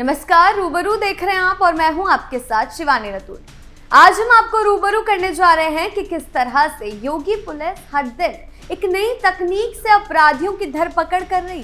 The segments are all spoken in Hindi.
नमस्कार, रूबरू देख रहे हैं आप और मैं हूं आपके साथ शिवानी रतूर। आज हम आपको रूबरू करने जा रहे हैं कि किस तरह से योगी पुलिस हर दिन एक नई तकनीक से अपराधियों की धरपकड़ कर रही।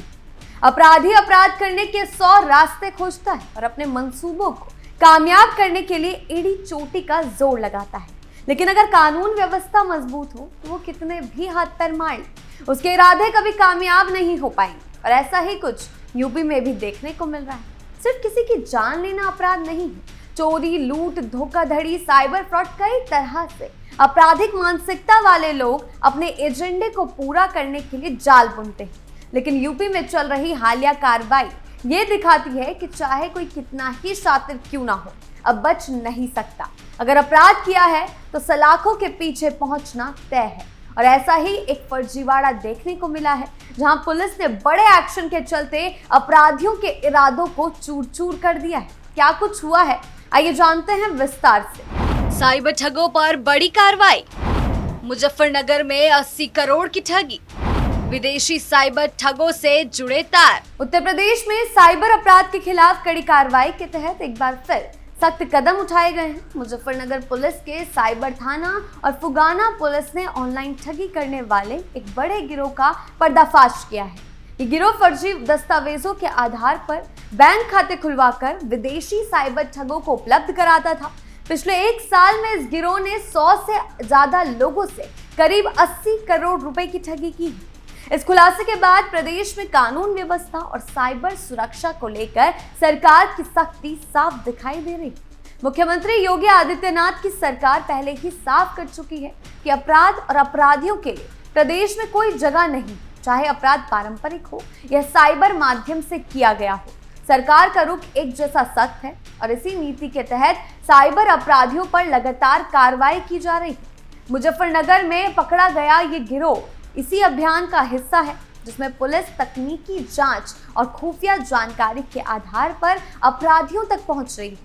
अपराधी अपराध करने के 100 रास्ते खोजता है और अपने मंसूबों को कामयाब करने के लिए एड़ी चोटी का जोर लगाता है। लेकिन अगर कानून व्यवस्था मजबूत हो तो वो कितने भी हाथ पैर मार ले, उसके इरादे कभी कामयाब नहीं हो पाएंगे। और ऐसा ही कुछ यूपी में भी देखने को मिल रहा है। सिर्फ किसी की जान लेना अपराध नहीं है, चोरी, लूट, धोखाधड़ी, साइबर फ्रॉड, कई तरह से आपराधिक मानसिकता वाले लोग अपने एजेंडे को पूरा करने के लिए जाल बुनते हैं। लेकिन यूपी में चल रही हालिया कार्रवाई ये दिखाती है कि चाहे कोई कितना ही शातिर क्यों ना हो, अब बच नहीं सकता। अगर अपराध किया है तो सलाखों के पीछे पहुंचना तय है। और ऐसा ही एक फर्जीवाड़ा देखने को मिला है, जहां पुलिस ने बड़े एक्शन के चलते अपराधियों के इरादों को चूर चूर कर दिया है। क्या कुछ हुआ है, आइए जानते हैं विस्तार से। साइबर ठगों पर बड़ी कार्रवाई। मुजफ्फरनगर में 80 करोड़ की ठगी। विदेशी साइबर ठगों से जुड़े तार। उत्तर प्रदेश में साइबर अपराध के खिलाफ कड़ी कार्रवाई के तहत एक बार फिर सख्त कदम उठाए गए हैं। मुजफ्फरनगर पुलिस के साइबर थाना और फुगाना पुलिस ने ऑनलाइन ठगी करने वाले एक बड़े गिरोह का पर्दाफाश किया है। ये गिरोह फर्जी दस्तावेजों के आधार पर बैंक खाते खुलवाकर विदेशी साइबर ठगों को उपलब्ध कराता था। पिछले एक साल में इस गिरोह ने 100 से ज्यादा लोगों से करीब 80 करोड़ रुपए की ठगी की है। इस खुलासे के बाद प्रदेश में कानून व्यवस्था और साइबर सुरक्षा को लेकर सरकार की सख्ती साफ दिखाई दे रही। मुख्यमंत्री योगी आदित्यनाथ की सरकार पहले ही साफ कर चुकी है कि अपराध और अपराधियों के लिए प्रदेश में कोई जगह नहीं, चाहे अपराध पारंपरिक हो या साइबर माध्यम से किया गया हो। सरकार का रुख एक जैसा सख्त है और इसी नीति के तहत साइबर अपराधियों पर लगातार कार्रवाई की जा रही है। मुजफ्फरनगर में पकड़ा गया ये गिरोह इसी अभियान का हिस्सा है, जिसमें पुलिस तकनीकी जांच और खुफिया जानकारी के आधार पर अपराधियों तक पहुंच रही है।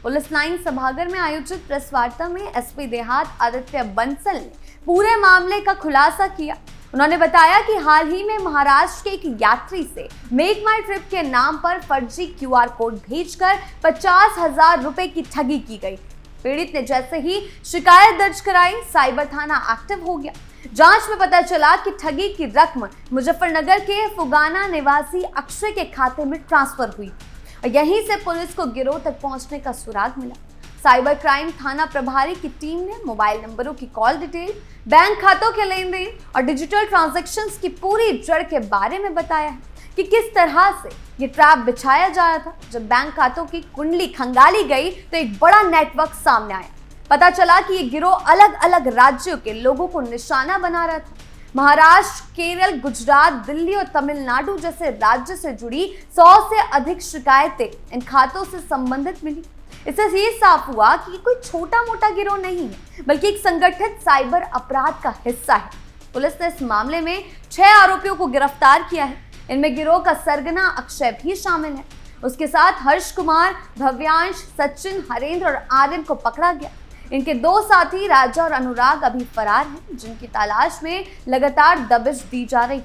पुलिस लाइन सभागार में आयोजित प्रेस वार्ता में एसपी देहात आदित्य बंसल ने पूरे मामले का खुलासा किया। उन्होंने बताया कि हाल ही में महाराष्ट्र के एक यात्री से मेक माई ट्रिप के नाम पर फर्जी QR कोड भेजकर 50,000 रुपए की ठगी की गई। पीड़ित ने जैसे ही शिकायत दर्ज कराई, साइबर थाना एक्टिव हो गया। जांच में पता चला कि ठगी की रकम मुजफ्फरनगर के फुगाना निवासी अक्षय के खाते में ट्रांसफर हुई और यहीं से पुलिस को गिरोह तक पहुंचने का सुराग मिला। साइबर क्राइम थाना प्रभारी की टीम ने मोबाइल नंबरों की कॉल डिटेल, बैंक खातों के लेन देन और डिजिटल ट्रांजैक्शंस की पूरी जड़ के बारे में बताया है कि किस तरह से ये ट्रैप बिछाया जाया था। जब बैंक खातों की कुंडली खंगाली गई तो एक बड़ा नेटवर्क सामने आया। पता चला कि ये गिरोह अलग अलग राज्यों के लोगों को निशाना बना रहा था। महाराष्ट्र, केरल, गुजरात, दिल्ली और तमिलनाडु जैसे राज्य से जुड़ी 100 से अधिक शिकायतें इन खातों से संबंधित मिली। इससे ये साफ हुआ कि कोई छोटा मोटा गिरोह नहीं है, बल्कि एक संगठित साइबर अपराध का हिस्सा है। पुलिस ने इस मामले में 6 आरोपियों को गिरफ्तार किया है। इनमें गिरोह का सरगना अक्षय भी शामिल है। उसके साथ हर्ष कुमार, भव्यांश, सचिन, हरेंद्र और आर्यन को पकड़ा गया। इनके 2 साथी राजा और अनुराग अभी फरार हैं, जिनकी तलाश में लगातार दबिश दी जा रही।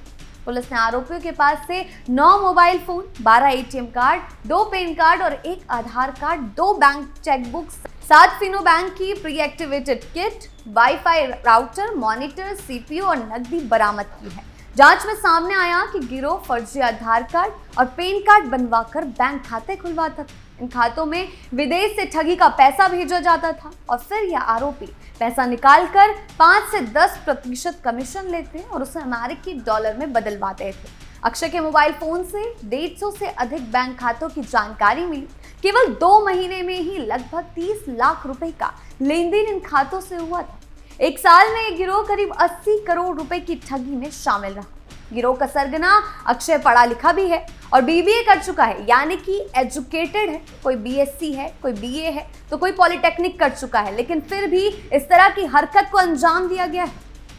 पुलिस ने आरोपियों के पास से 9 mobile phone, 12 ATM card, 2 PAN card और 1 Aadhaar card, 2 bank chequebook, 7 Fino bank की pre activated kit, wifi router, monitor, CPU और नकदी बरामद की है। जांच में सामने आया कि गिरोह फर्जी आधार कार्ड और पैन कार्ड बनवाकर बैंक खाते खुलवाता था। इन खातों में विदेश से ठगी का पैसा भेजा जाता था और फिर यह आरोपी पैसा निकालकर 5 से 10% कमीशन लेते और उसे अमेरिकी डॉलर में बदलवाते थे। अक्षय के मोबाइल फोन से 150 से अधिक बैंक खातों की जानकारी मिली। केवल 2 महीने में ही लगभग 30 लाख रुपए का लेन देन इन खातों से हुआ था। एक साल में ये गिरोह करीब 80 करोड़ रुपए की ठगी में शामिल रहा। गिरोह का सरगना अक्षय पढ़ा लिखा भी है और BBA कर चुका है, यानी कि एजुकेटेड है। कोई BSc है, कोई BA है, तो कोई पॉलिटेक्निक कर चुका है, लेकिन फिर भी इस तरह की हरकत को अंजाम दिया गया है।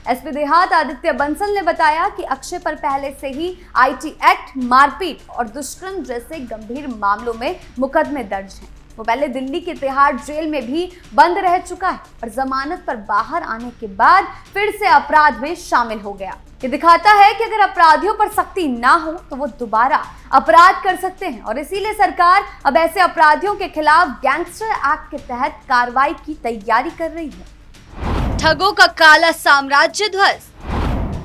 एसपी देहात आदित्य बंसल ने बताया कि अक्षय पर पहले से ही IT एक्ट, मारपीट और दुष्कर्म जैसे गंभीर मामलों में मुकदमे दर्ज हैं। वो पहले दिल्ली के तिहाड़ जेल में भी बंद रह चुका है और जमानत पर बाहर आने के बाद फिर से अपराध में शामिल हो गया। ये दिखाता है कि अगर अपराधियों पर सख्ती ना हो तो वो दोबारा अपराध कर सकते हैं और इसीलिए सरकार अब ऐसे अपराधियों के खिलाफ गैंगस्टर एक्ट के तहत कार्रवाई की तैयारी कर रही है। ठगों का काला साम्राज्य ध्वस्त,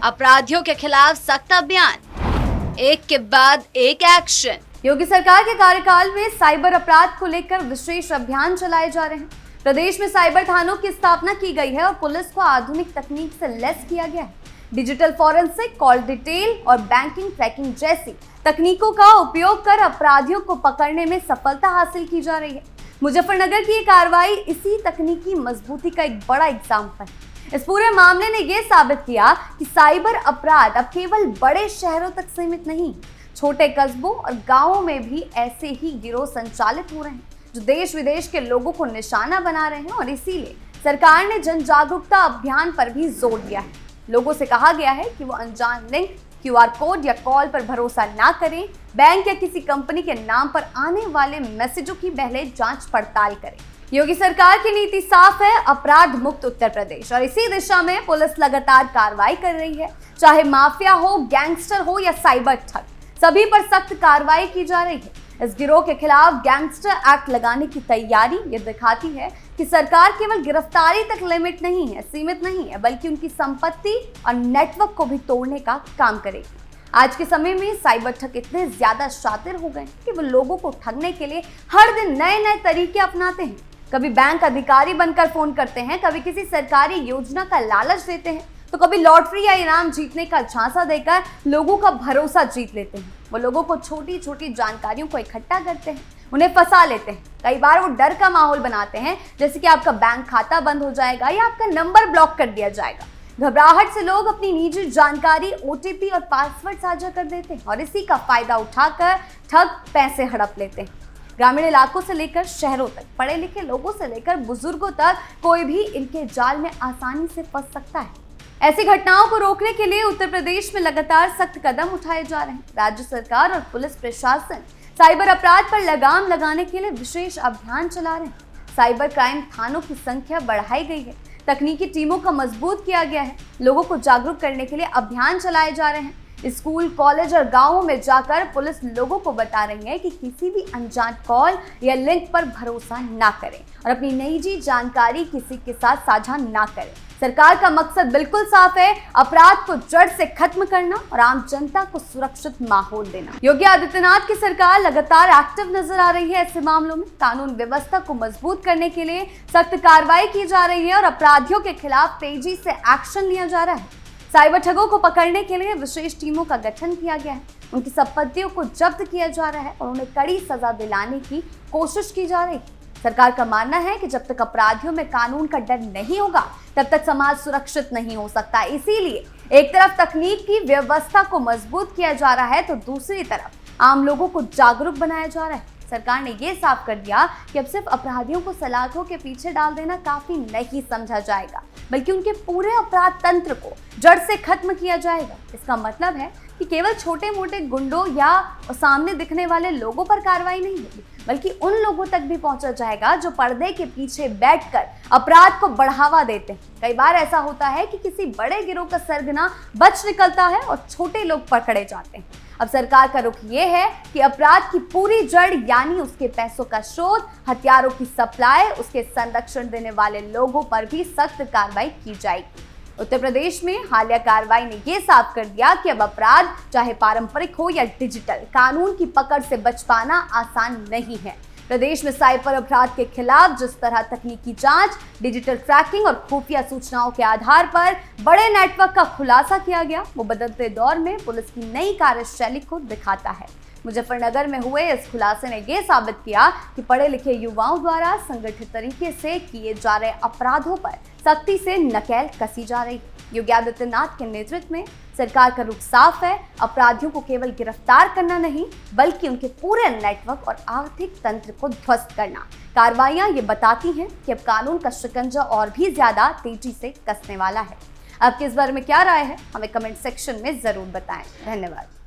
अपराधियों के खिलाफ सख्त अभियान, एक के बाद एक एक्शन। योगी सरकार के कार्यकाल में साइबर अपराध को लेकर विशेष अभियान चलाए जा रहे हैं। प्रदेश में साइबर थानों की स्थापना की गई है और पुलिस को आधुनिक तकनीक से लैस किया गया है। डिजिटल फॉरेंसिक, कॉल डिटेल और बैंकिंग ट्रैकिंग जैसी तकनीकों का उपयोग कर अपराधियों को पकड़ने में सफलता हासिल की जा रही है। मुजफ्फरनगर की ये कार्रवाई इसी तकनीकी मजबूती का एक बड़ा एग्जाम्पल है। इस पूरे मामले ने यह साबित किया कि साइबर अपराध अब केवल बड़े शहरों तक सीमित नहीं, छोटे कस्बों और गांवों में भी ऐसे ही गिरोह संचालित हो रहे हैं जो देश विदेश के लोगों को निशाना बना रहे हैं और इसीलिए सरकार ने जन जागरूकता अभियान पर भी जोर दिया है। लोगों से कहा गया है कि वो अनजान लिंक, क्यूआर कोड या कॉल पर भरोसा ना करें। बैंक या किसी कंपनी के नाम पर आने वाले मैसेजों की पहले जांच पड़ताल करें। योगी सरकार की नीति साफ है, अपराध मुक्त उत्तर प्रदेश, और इसी दिशा में पुलिस लगातार कार्रवाई कर रही है। चाहे माफिया हो, गैंगस्टर हो या साइबर ठग, सभी पर सख्त कार्रवाई की जा रही है। इस गिरोह के खिलाफ गैंगस्टर एक्ट लगाने की तैयारी ये दिखाती है कि सरकार केवल गिरफ्तारी तक सीमित नहीं है, बल्कि उनकी संपत्ति और नेटवर्क को भी तोड़ने का काम करेगी। आज के समय में साइबर ठग इतने ज्यादा शातिर हो गए कि वो लोगों को ठगने के लिए हर दिन नए नए तरीके अपनाते हैं। कभी बैंक अधिकारी बनकर फोन करते हैं, कभी किसी सरकारी योजना का लालच देते हैं, तो कभी लॉटरी या इनाम जीतने का झांसा देकर लोगों का भरोसा जीत लेते हैं। वो लोगों को छोटी छोटी जानकारियों को इकट्ठा करते हैं, उन्हें फंसा लेते हैं। कई बार वो डर का माहौल बनाते हैं, जैसे कि आपका बैंक खाता बंद हो जाएगा या आपका नंबर ब्लॉक कर दिया जाएगा। घबराहट से लोग अपनी निजी जानकारी, ओटीपी और पासवर्ड साझा कर देते हैं और इसी का फायदा उठाकर ठग पैसे हड़प लेते हैं। ग्रामीण इलाकों से लेकर शहरों तक, पढ़े लिखे लोगों से लेकर बुजुर्गों तक, कोई भी इनके जाल में आसानी से फंस सकता है। ऐसी घटनाओं को रोकने के लिए उत्तर प्रदेश में लगातार सख्त कदम उठाए जा रहे हैं। राज्य सरकार और पुलिस प्रशासन साइबर अपराध पर लगाम लगाने के लिए विशेष अभियान चला रहे हैं। साइबर क्राइम थानों की संख्या बढ़ाई गई है, तकनीकी टीमों का मजबूत किया गया है, लोगों को जागरूक करने के लिए अभियान चलाए जा रहे हैं। स्कूल, कॉलेज और गांवों में जाकर पुलिस लोगों को बता रही है कि किसी भी अनजान कॉल या लिंक पर भरोसा ना करें और अपनी निजी जानकारी किसी के साथ साझा ना करें। सरकार का मकसद बिल्कुल साफ है, अपराध को जड़ से खत्म करना और आम जनता को सुरक्षित माहौल देना। योगी आदित्यनाथ की सरकार लगातार एक्टिव नजर आ रही है। ऐसे मामलों में कानून व्यवस्था को मजबूत करने के लिए सख्त कार्रवाई की जा रही है और अपराधियों के खिलाफ तेजी से एक्शन लिया जा रहा है। साइबर ठगों को पकड़ने के लिए विशेष टीमों का गठन किया गया है, उनकी संपत्तियों को जब्त किया जा रहा है और उन्हें कड़ी सजा दिलाने की कोशिश की जा रही है। सरकार का मानना है कि जब तक अपराधियों में कानून का डर नहीं होगा, तब तक समाज सुरक्षित नहीं हो सकता। इसीलिए एक तरफ तकनीक की व्यवस्था को मजबूत किया जा रहा है, तो दूसरी तरफ आम लोगों को जागरूक बनाया जा रहा है। सरकार ने ये साफ कर दिया कि अब सिर्फ अपराधियों को सलाखों के पीछे डाल देना काफी नहीं समझा जाएगा, बल्कि उनके पूरे अपराध तंत्र को जड़ से खत्म किया जाएगा। इसका मतलब है कि केवल छोटे मोटे गुंडों या सामने दिखने वाले लोगों पर कार्रवाई नहीं होगी, बल्कि उन लोगों तक भी पहुंचा जाएगा जो पर्दे के पीछे बैठकर अपराध को बढ़ावा देते हैं। कई बार ऐसा होता है कि किसी बड़े गिरोह का सरगना बच निकलता है और छोटे लोग पकड़े जाते हैं। अब सरकार का रुख ये है कि अपराध की पूरी जड़ यानी उसके पैसों का स्रोत, हथियारों की सप्लाई, उसके संरक्षण देने वाले लोगों पर भी सख्त कार्रवाई की जाएगी। उत्तर प्रदेश में हालिया कार्रवाई ने यह साफ कर दिया कि अब अपराध चाहे पारंपरिक हो या डिजिटल, कानून की पकड़ से बच पाना आसान नहीं है। प्रदेश में साइबर अपराध के खिलाफ जिस तरह तकनीकी जांच, डिजिटल ट्रैकिंग और खुफिया सूचनाओं के आधार पर बड़े नेटवर्क का खुलासा किया गया, वो बदलते दौर में पुलिस की नई कार्यशैली को दिखाता है। मुजफ्फरनगर में हुए इस खुलासे ने यह साबित किया कि पढ़े लिखे युवाओं द्वारा संगठित तरीके से किए जा रहे अपराधों पर सख्ती से नकेल कसी जा रही है। योगी आदित्यनाथ के नेतृत्व में सरकार का रुख साफ है, अपराधियों को केवल गिरफ्तार करना नहीं, बल्कि उनके पूरे नेटवर्क और आर्थिक तंत्र को ध्वस्त करना। कार्रवाइयां ये बताती हैं कि अब कानून का शिकंजा और भी ज्यादा तेजी से कसने वाला है। आपकी इस बारे में क्या राय है, हमें कमेंट सेक्शन में जरूर बताएं। धन्यवाद।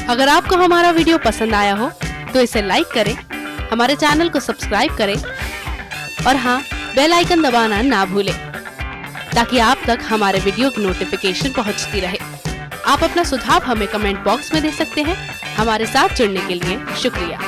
अगर आपको हमारा वीडियो पसंद आया हो तो इसे लाइक करें, हमारे चैनल को सब्सक्राइब करें और हाँ, बेल आइकन दबाना ना भूलें ताकि आप तक हमारे वीडियो की नोटिफिकेशन पहुंचती रहे। आप अपना सुझाव हमें कमेंट बॉक्स में दे सकते हैं। हमारे साथ जुड़ने के लिए शुक्रिया।